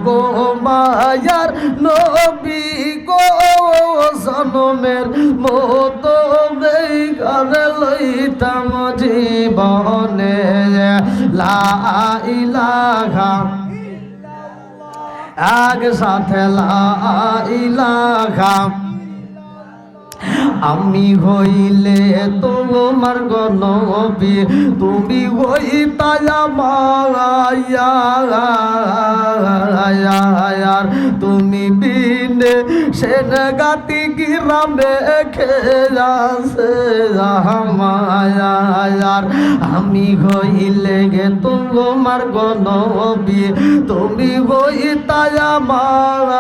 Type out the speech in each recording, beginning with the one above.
গো মায়ার নবী গো জনমের মতো দেখারে লইতাম জীবনে লা ইলাহা এক সাথে লা ইলাহা আমি হইলে তোমার নবী তুমি হইতা আমার তুমি বিনে সেন গাতি গিরামে খেয়াছে আমার আমি হইলে গে তোমার নবী তুমি হইতা আমার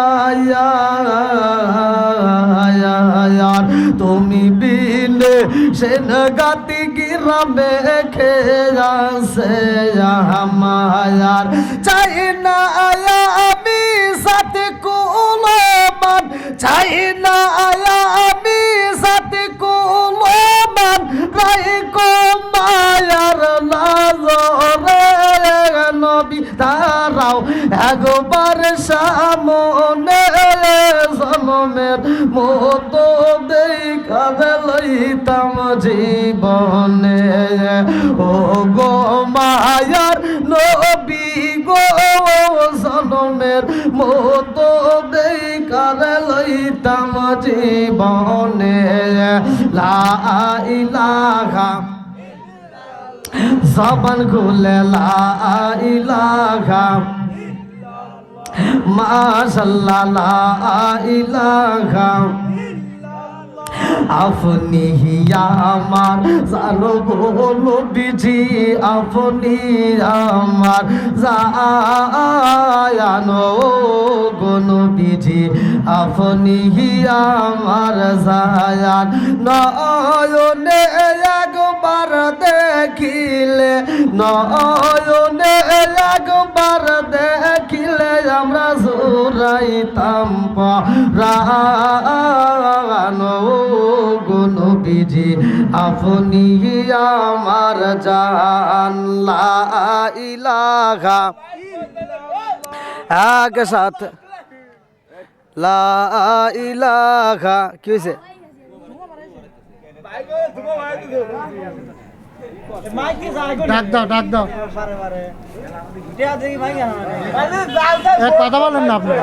তুমি বিনে সেন গাতি গিরামে খেয়াছে আমার চাই না আমি সাথে কুলমান চাই না আমি সাথে কুলমান রাই কো মায়ার নাজরে নবী তারাও একবার সামনে জনমের মতো দেখাবে লইতাম জীবনে ও গো মায়ার নবী গো জনমের মতো দেখাবে লইতাম জীবনে লা ইলাহা জবান খুলে লা ইলাহা মাশাআল্লাহ লা ইলাহা আপনি আমার জানো গো বিজি আপনি আমার জানো গো বিজি আপনি আমার জায়ান নয়নে একবার দেখিলে নয়নে একবার দেখিলে আমরা জোরাইতাম প্রাণ গো নবীজি আপনি আমার জান লা ইলাহা এক সাথে লা ইলাহা কি হয়েছে ডাক দাও কথা বলেন না আপনি